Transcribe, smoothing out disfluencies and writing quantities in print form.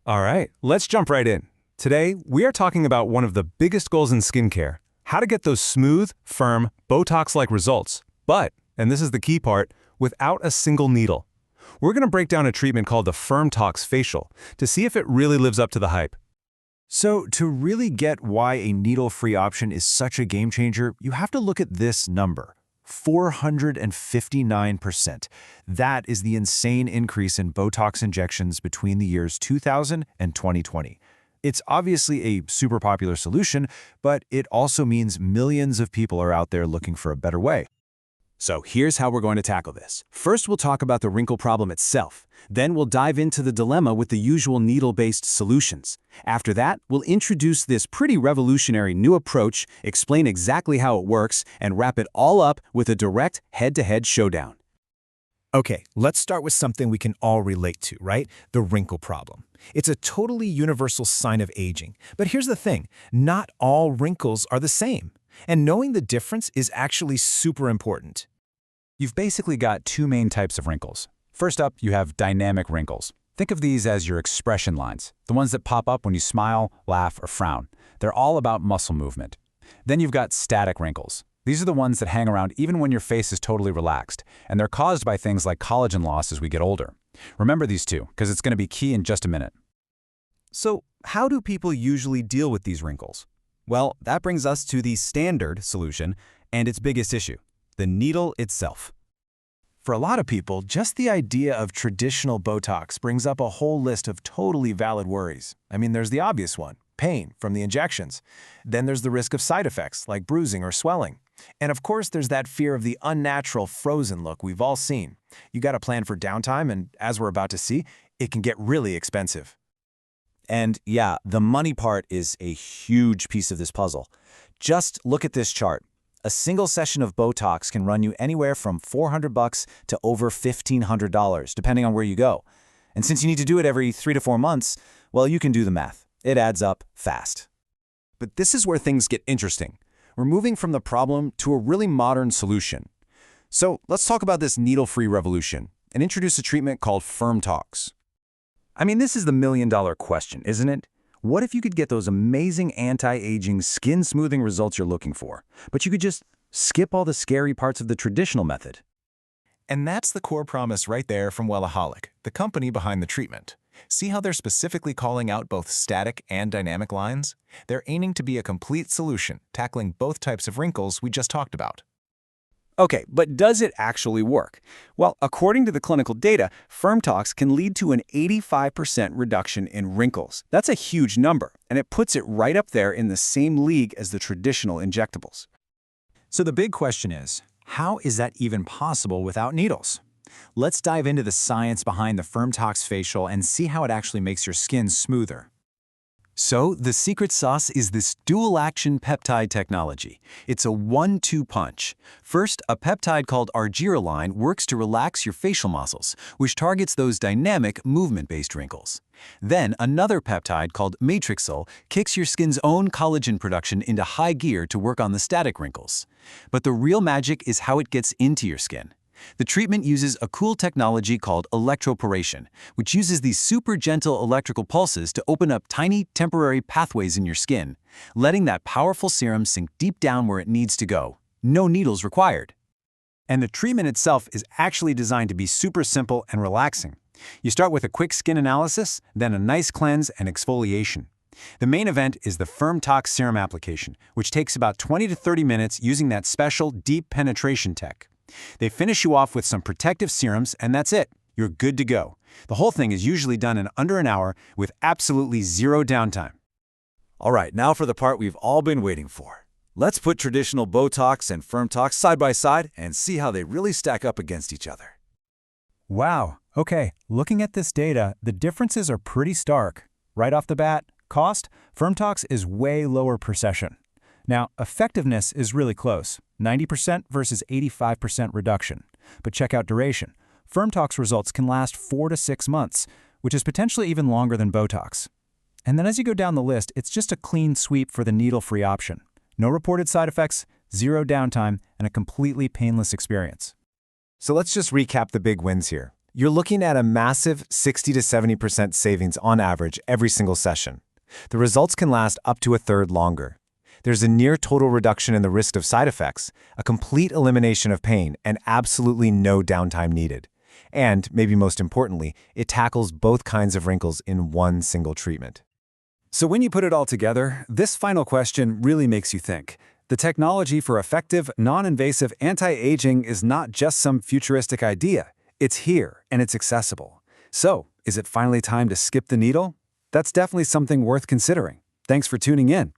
All right, let's jump right in. Today, we are talking about one of the biggest goals in skincare, how to get those smooth, firm, Botox-like results, but, and this is the key part, without a single needle. We're going to break down a treatment called the FermTox Facial to see if it really lives up to the hype. So to really get why a needle-free option is such a game changer, you have to look at this number, 459%. That is the insane increase in Botox injections between the years 2000 and 2020. It's obviously a super popular solution, but it also means millions of people are out there looking for a better way. So here's how we're going to tackle this. First, we'll talk about the wrinkle problem itself. Then we'll dive into the dilemma with the usual needle-based solutions. After that, we'll introduce this pretty revolutionary new approach, explain exactly how it works, and wrap it all up with a direct head-to-head showdown. Okay, let's start with something we can all relate to, right? The wrinkle problem. It's a totally universal sign of aging. But here's the thing, not all wrinkles are the same. And knowing the difference is actually super important. You've basically got two main types of wrinkles. First up, you have dynamic wrinkles. Think of these as your expression lines, the ones that pop up when you smile, laugh, or frown. They're all about muscle movement. Then you've got static wrinkles. These are the ones that hang around even when your face is totally relaxed, and they're caused by things like collagen loss as we get older. Remember these two, because it's going to be key in just a minute. So, how do people usually deal with these wrinkles? Well, that brings us to the standard solution and its biggest issue, the needle itself. For a lot of people, just the idea of traditional Botox brings up a whole list of totally valid worries. I mean, there's the obvious one, pain from the injections. Then there's the risk of side effects like bruising or swelling. And of course, there's that fear of the unnatural frozen look we've all seen. You got to plan for downtime, and as we're about to see, it can get really expensive. And yeah, the money part is a huge piece of this puzzle. Just look at this chart. A single session of Botox can run you anywhere from $400 to over $1,500, depending on where you go. And since you need to do it every 3 to 4 months, well, you can do the math. It adds up fast. But this is where things get interesting. We're moving from the problem to a really modern solution. So let's talk about this needle-free revolution and introduce a treatment called FermTox. I mean, this is the million-dollar question, isn't it? What if you could get those amazing anti-aging, skin-smoothing results you're looking for, but you could just skip all the scary parts of the traditional method? And that's the core promise right there from Wellaholic, the company behind the treatment. See how they're specifically calling out both static and dynamic lines? They're aiming to be a complete solution, tackling both types of wrinkles we just talked about. Okay, but does it actually work? Well, according to the clinical data, FermTox can lead to an 85% reduction in wrinkles. That's a huge number, and it puts it right up there in the same league as the traditional injectables. So the big question is, how is that even possible without needles? Let's dive into the science behind the FermTox Facial and see how it actually makes your skin smoother. So, the secret sauce is this dual-action peptide technology. It's a 1-2 punch. First, a peptide called argireline works to relax your facial muscles, which targets those dynamic, movement-based wrinkles. Then, another peptide called matrixyl kicks your skin's own collagen production into high gear to work on the static wrinkles. But the real magic is how it gets into your skin. The treatment uses a cool technology called electroporation, which uses these super gentle electrical pulses to open up tiny, temporary pathways in your skin, letting that powerful serum sink deep down where it needs to go. No needles required. And the treatment itself is actually designed to be super simple and relaxing. You start with a quick skin analysis, then a nice cleanse and exfoliation. The main event is the FermTox serum application, which takes about 20 to 30 minutes using that special deep penetration tech. They finish you off with some protective serums, and that's it. You're good to go. The whole thing is usually done in under an hour with absolutely zero downtime. All right, now for the part we've all been waiting for. Let's put traditional Botox and FermTox side by side and see how they really stack up against each other. Wow, okay, looking at this data, the differences are pretty stark. Right off the bat, cost, FermTox is way lower per session. Now, effectiveness is really close, 90% versus 85% reduction. But check out duration. FermTox results can last 4 to 6 months, which is potentially even longer than Botox. And then as you go down the list, it's just a clean sweep for the needle-free option. No reported side effects, zero downtime, and a completely painless experience. So let's just recap the big wins here. You're looking at a massive 60 to 70% savings on average every single session. The results can last up to a third longer. There's a near total reduction in the risk of side effects, a complete elimination of pain, and absolutely no downtime needed. And, maybe most importantly, it tackles both kinds of wrinkles in one single treatment. So when you put it all together, this final question really makes you think. The technology for effective, non-invasive anti-aging is not just some futuristic idea. It's here, and it's accessible. So, is it finally time to skip the needle? That's definitely something worth considering. Thanks for tuning in.